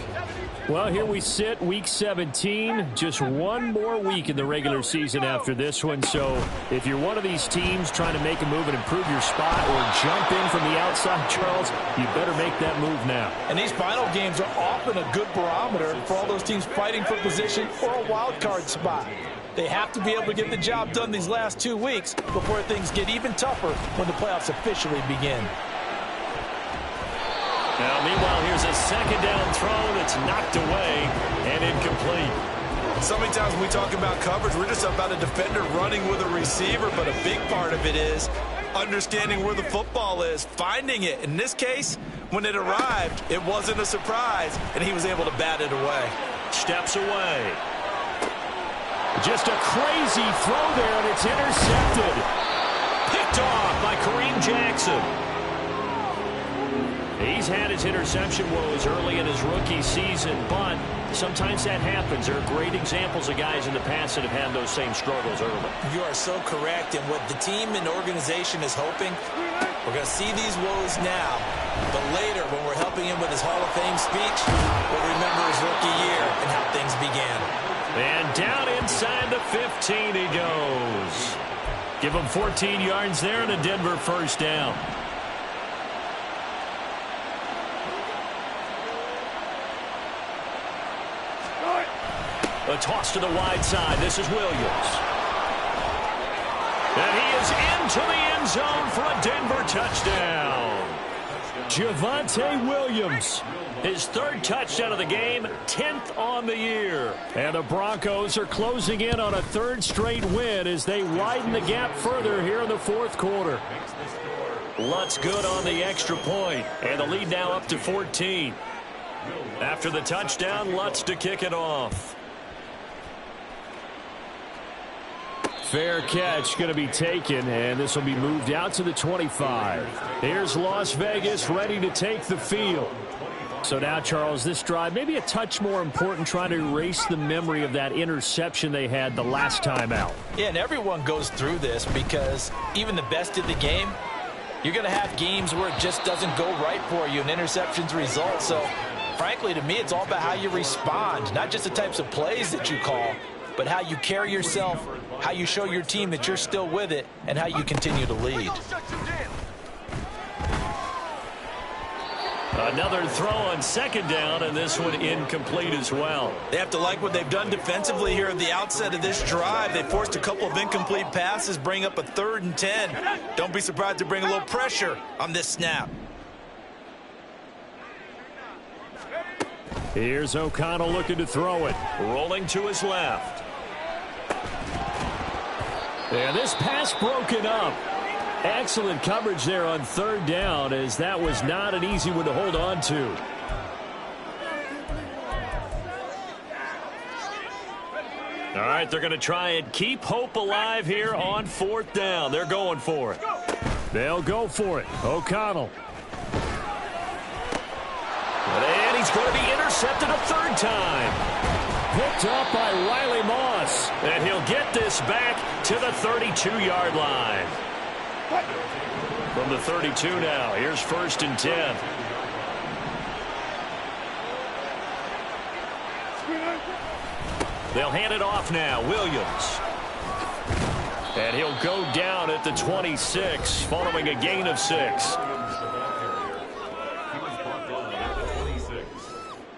Well, here we sit, Week 17. Just one more week in the regular season after this one. So if you're one of these teams trying to make a move and improve your spot or jump in from the outside, Charles, you better make that move now. And these final games are often a good barometer for all those teams fighting for position or a wild card spot. They have to be able to get the job done these last 2 weeks before things get even tougher when the playoffs officially begin. Now, meanwhile, here's a second down throw that's knocked away and incomplete. So many times when we talk about coverage, we're just about a defender running with a receiver, but a big part of it is understanding where the football is, finding it. In this case, when it arrived, it wasn't a surprise, and he was able to bat it away. Steps away. Just a crazy throw there, and it's intercepted. Picked off by Kareem Jackson. He's had his interception woes early in his rookie season, but sometimes that happens. There are great examples of guys in the past that have had those same struggles early. You are so correct, and what the team and organization is hoping, we're going to see these woes now, but later when we're helping him with his Hall of Fame speech, we'll remember his rookie year and how things began. And down inside the 15 he goes. Give him 14 yards there and a Denver first down. A toss to the wide side. This is Williams. And he is into the end zone for a Denver touchdown. Javonte Williams, his third touchdown of the game, 10th on the year. And the Broncos are closing in on a third straight win as they widen the gap further here in the fourth quarter. Lutz good on the extra point, and the lead now up to 14. After the touchdown, Lutz to kick it off. Fair catch going to be taken, and this will be moved out to the 25. Here's Las Vegas ready to take the field. So now, Charles, this drive maybe a touch more important, trying to erase the memory of that interception they had the last time out. Yeah, and everyone goes through this because even the best in the game, you're going to have games where it just doesn't go right for you, and interceptions result. So, frankly, to me, it's all about how you respond, not just the types of plays that you call, but how you carry yourself, how you show your team that you're still with it, and how you continue to lead. Another throw on second down, and this one incomplete as well. They have to like what they've done defensively here at the outset of this drive. They forced a couple of incomplete passes, bring up a 3rd and 10. Don't be surprised to bring a little pressure on this snap. Here's O'Connell looking to throw it. Rolling to his left. And this pass broken up. Excellent coverage there on third down, as that was not an easy one to hold on to. All right, they're going to try and keep hope alive here on 4th down. They're going for it. They'll go for it. O'Connell. And he's going to be intercepted a 3rd time. Picked up by Riley Moss. And he'll get this back to the 32-yard line. From the 32 now, here's 1st and 10. They'll hand it off now. Williams. And he'll go down at the 26, following a gain of 6.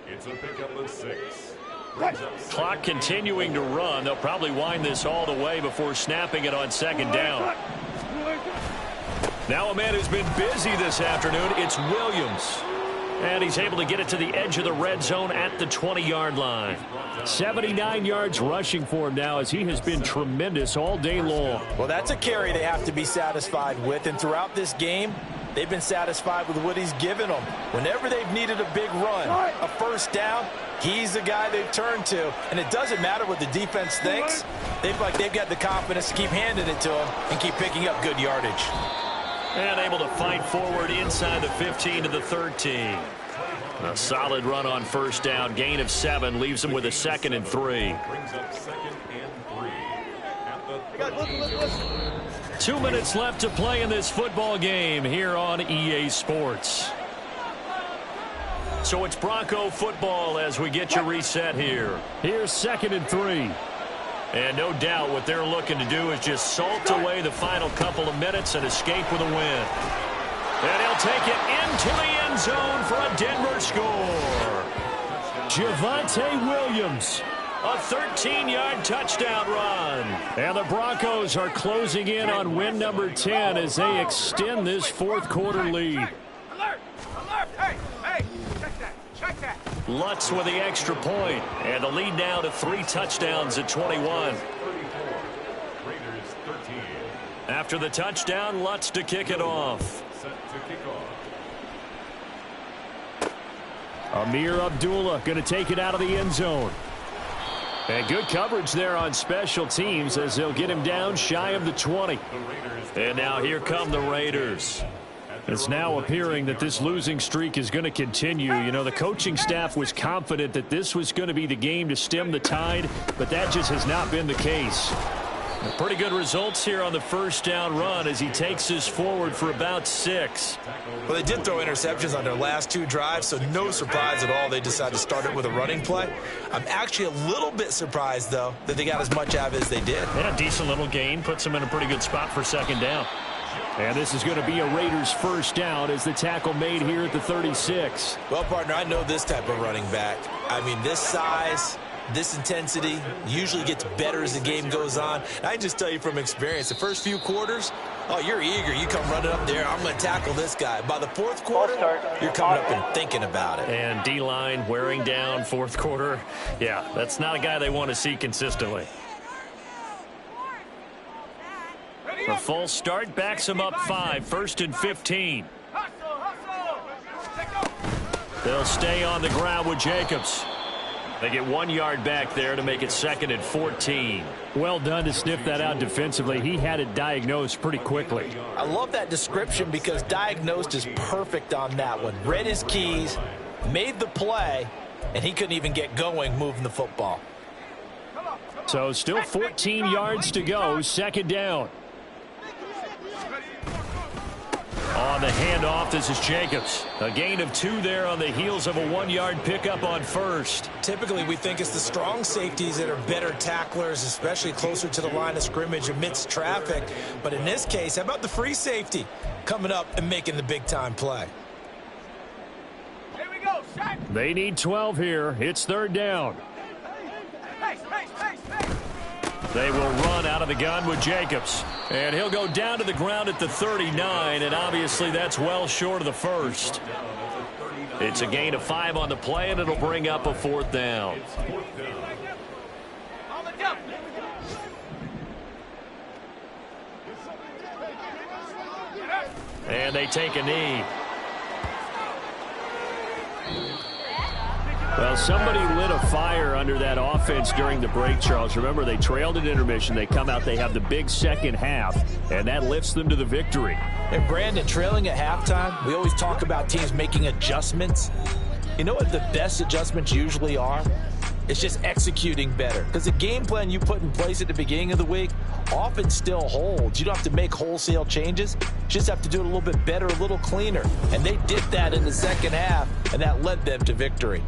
It's a pickup of 6. Clock continuing to run. They'll probably wind this all the way before snapping it on 2nd down. Now a man who's been busy this afternoon, it's Williams. And he's able to get it to the edge of the red zone at the 20-yard line. 79 yards rushing for him now as he has been tremendous all day long. Well, that's a carry they have to be satisfied with. And throughout this game, they've been satisfied with what he's given them. Whenever they've needed a big run, a first down, he's the guy they've turned to. And it doesn't matter what the defense thinks. They've got the confidence to keep handing it to him and keep picking up good yardage. And able to fight forward inside the 15 to the 13. A solid run on first down. Gain of 7 leaves him with a 2nd and 3. 2 minutes left to play in this football game here on EA Sports. So it's Bronco football as we get you reset here. Here's 2nd and 3. And no doubt what they're looking to do is just salt away the final couple of minutes and escape with a win. And he'll take it into the end zone for a Denver score. Javonte Williams, a 13-yard touchdown run. And the Broncos are closing in on win number 10 as they extend this fourth quarter lead. Alert! Alert! Hey! Check that! Check that! Lutz with the extra point, and the lead now to 3 touchdowns at 21. After the touchdown, Lutz to kick it off. Amir Abdullah going to take it out of the end zone. And good coverage there on special teams as they'll get him down shy of the 20. And now here come the Raiders. It's now appearing that this losing streak is going to continue. You know, the coaching staff was confident that this was going to be the game to stem the tide, but that just has not been the case. Pretty good results here on the first down run as he takes this forward for about 6. Well, they did throw interceptions on their last 2 drives, so no surprise at all they decided to start it with a running play. I'm actually a little bit surprised, though, that they got as much out of it as they did. Yeah, a decent little gain. Puts them in a pretty good spot for 2nd down. And this is going to be a Raiders first down as the tackle made here at the 36. Well, partner, I know this type of running back. I mean, this size, this intensity usually gets better as the game goes on. And I can just tell you from experience, the first few quarters, oh, you're eager. You come running up there, I'm going to tackle this guy. By the fourth quarter, you're coming up and thinking about it. And D-line wearing down fourth quarter. Yeah, that's not a guy they want to see consistently. The false start backs him up 5, 1st and 15. They'll stay on the ground with Jacobs. They get 1 yard back there to make it 2nd and 14. Well done to sniff that out defensively. He had it diagnosed pretty quickly. I love that description because diagnosed is perfect on that one. Read his keys, made the play, and he couldn't even get going moving the football. So still 14 yards to go, 2nd down. On the handoff, this is Jacobs. A gain of 2 there on the heels of a 1-yard pickup on first. Typically, we think it's the strong safeties that are better tacklers, especially closer to the line of scrimmage amidst traffic. But in this case, how about the free safety coming up and making the big-time play? Here we go, shot. They need 12 here. It's 3rd down. Pace. They will run out of the gun with Jacobs. And he'll go down to the ground at the 39, and obviously that's well short of the first. It's a gain of 5 on the play, and it'll bring up a 4th down. On the jump. And they take a knee. Well, somebody lit a fire under that offense during the break, Charles. Remember, they trailed at intermission. They come out, they have the big second half, and that lifts them to the victory. And, Brandon, trailing at halftime, we always talk about teams making adjustments. You know what the best adjustments usually are? It's just executing better. Because the game plan you put in place at the beginning of the week often still holds. You don't have to make wholesale changes. You just have to do it a little bit better, a little cleaner. And they did that in the second half, and that led them to victory.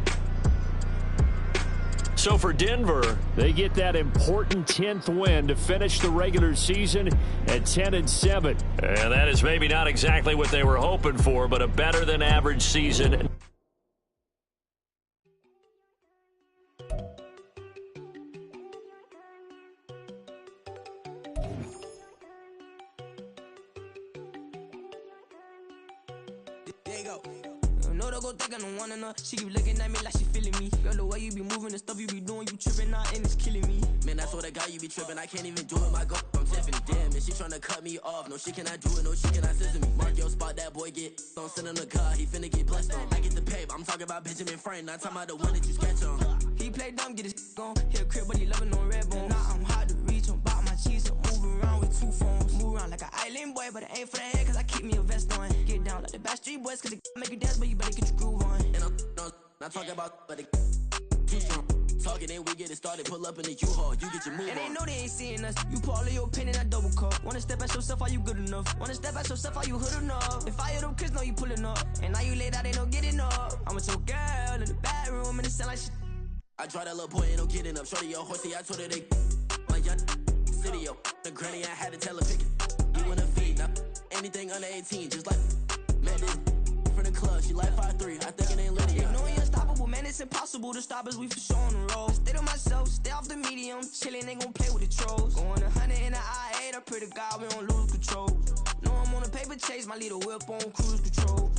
So for Denver, they get that important 10th win to finish the regular season at 10-7. And that is maybe not exactly what they were hoping for, but a better than average season. There you go. You know they go think I don't want enough. She keep looking at me like she feeling me. Girl, the way you be moving, the stuff you be doing, you tripping out and it's killing me. Man, that's what I got, you be tripping. I can't even do it, my girl from Tiffany. Damn, and she tryna cut me off. No, she cannot do it, no, she cannot scissor me. Mark your spot, that boy get don't send him the car, he finna get blessed on. I get the pay, but I'm talking about Benjamin Franklin, not talking about the one that you sketch on. He play dumb, get his on. He a crib, but he loving on red bone. Now I'm hard to reach, I'm about my cheese, I'm moving around with 2 phones. Move around like an island boy, but it ain't for the head, cause I keep me a vest on. Get down like the Backstreet Boys, cause it make you dance, but you better get your groove on. And I'm not talking about, but it too strong. Talking and we get it started, pull up in the U-Haul, you get your move and on. they know they ain't seeing us. You pull all of your pin in that double cup. Wanna step at yourself, are you good enough? Wanna step at yourself, are you hood enough? If I hear them kids, know you pulling up. And now you laid out, they don't get enough. I'm with your girl in the bedroom, and it sound like shit. I draw that little boy, ain't no getting up. Shorty, your horsey, I told her they my young city, yo. The granny, I had to tell her pick it. You wanna feed, now anything under 18, just like met this from the club. She like 5'3", I think it ain't Lydia. You know you're unstoppable, man, it's impossible to stop us, we for sure on the road. Stay to myself, stay off the medium, chillin', ain't gon' play with the trolls. Going 100 in the I-8, I pray to God we don't lose control. Know I'm on a paper chase, my little whip on cruise control.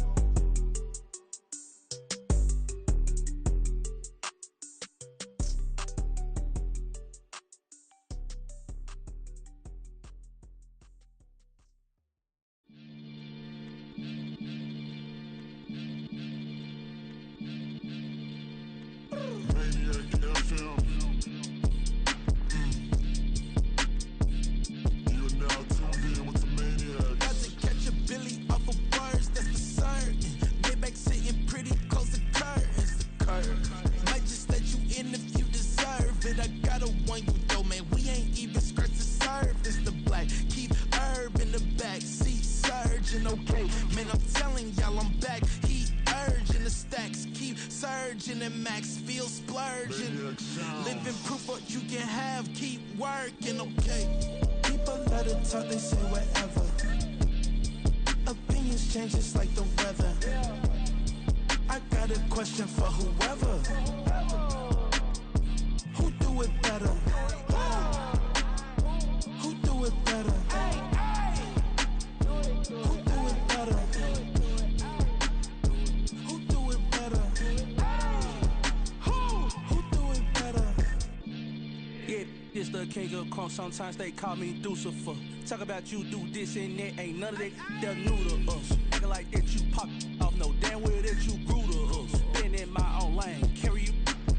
Sometimes they call me Lucifer. Talk about you do this and that, ain't none of that, they're new to us. Acting like that you pop off, no damn well that you grew to us. Been in my own lane, carry you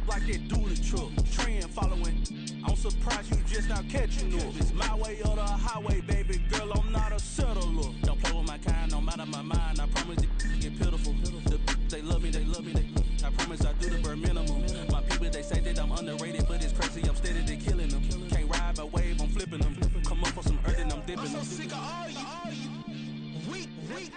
like that do the truck. Trend following, I'm surprised you just now catching up. It's my way or the highway, baby girl, I'm not a settler. Don't play with my kind, no matter my mind, I promise it get pitiful. They love me, I promise I do the bare minimum. My people, they say that I'm underrated, but it's crazy, I'm steady to killing them. Can't ride my wave, I'm flipping them. Come up for some earth and I'm dipping them. I'm so sick of all you weak, lame.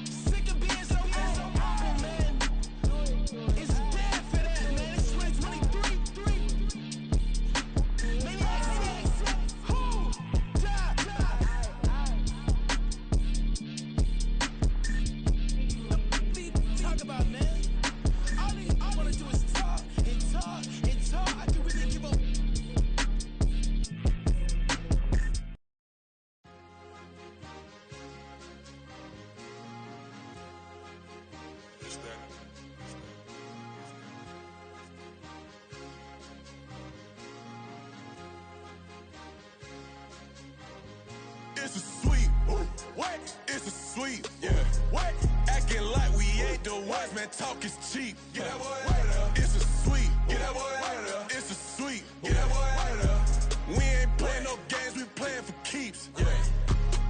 Sick of being so humble, man. It's dead for that, man. It's 2023. Maniacs. Talk about, man. All I wanna do is talk and talk and talk. I can really give up. It's a sweep. What? It's a sweep. Yeah. What? Acting like we ain't the ones, man. Talk is cheap. Get that boy out of there. It's a sweep. Get that boy out of there. It's a sweep. Get that boy out of there. We ain't playing no games, we playing for keeps. Yeah.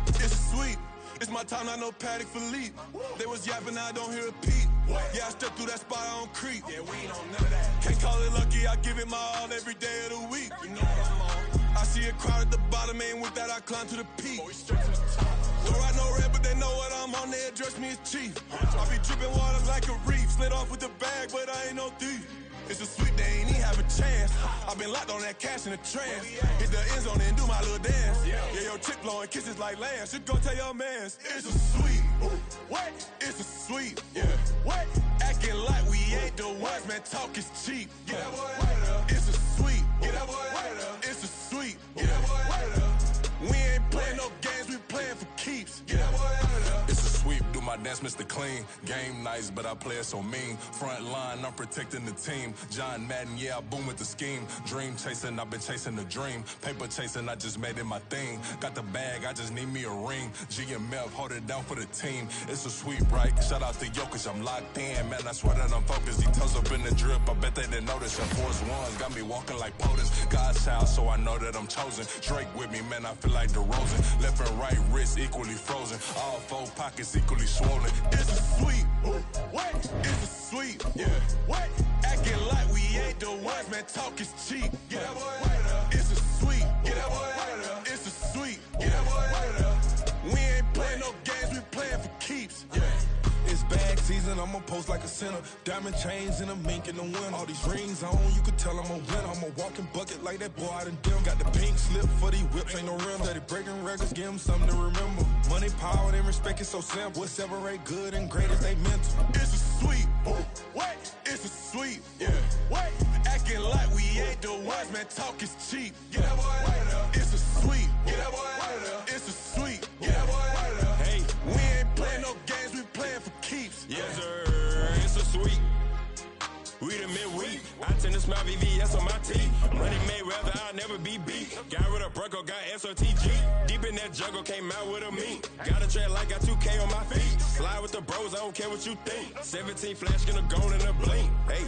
It's a sweep. It's my time, not no Paddock Philippe. They was yapping, I don't hear a peep. Yeah, I step through that spot, I don't creep. Yeah, we ain't on none of that. Can't call it lucky, I give it my all every day of the week. You know what I'm on. I see a crowd at the bottom, and with that I climb to the peak. Don't ride no red, but they know what I'm on, they address me as chief. I be dripping water like a reef, slid off with the bag, but I ain't no thief. It's a sweep, they ain't even have a chance. I've been locked on that cash in a trance. Hit the end zone and do my little dance. Yeah, your chick blowing kisses like lambs. You go tell your mans. It's a sweep. What? It's a sweep. Yeah. What? Acting like we ain't the ones, man. Talk is cheap. Get that boy out of there. It's a sweep. Get that boy out of there. It's a sweep. Get that boy out of there. We ain't playing no games, we that's Mr. Clean. Game nice, but I play it so mean. Front line, I'm protecting the team. John Madden, yeah, I boom with the scheme. Dream chasing, I've been chasing the dream. Paper chasing, I just made it my thing. Got the bag, I just need me a ring. GMF, hold it down for the team. It's a sweep, right? Shout out to Jokic, I'm locked in. Man, I swear that I'm focused. He toes up in the drip, I bet they didn't notice. And Force Ones got me walking like POTUS. God's child, so I know that I'm chosen. Drake with me, man, I feel like DeRozan. Left and right wrist equally frozen. All four pockets equally swollen. It's a sweep. What? It's a sweep. Yeah. What? Acting like we ain't the ones, man. Talk is cheap. Get that boy right up. It's a sweep. Get that boy right up. It's a sweep. Get that boy right up. We ain't playing no games, we playing for keeps. Yeah. It's bag season, I'ma post like a sinner. Diamond chains and a mink in the wind. All these rings on, you could tell I'm a winner. I'm a walking bucket like that boy out in dim. Got the pink slip for these whips, ain't no rental. Steady breaking records, give them something to remember. Money, power, and respect is so simple. What separate good and great is they mental. It's a sweep. What? It's a sweep. Yeah. What? Acting like we ain't the ones, man. Talk is cheap. Get that boy right up. It's a sweep. Get that boy right up. It's a sweep. Get that boy right up. Hey, we ain't playing no games, we playing for keeps. Yes, sir. It's a sweep. We the midweek. I tend to smile VVS on my teeth. Money Mayweather, I'll never be beat. Got rid of Bronco, got SOTG. Deep in that jungle, came out with a meat. Got a trail like got 2K on my feet. Slide with the bros, I don't care what you think. 17 flash, gonna go in a blink. Hey.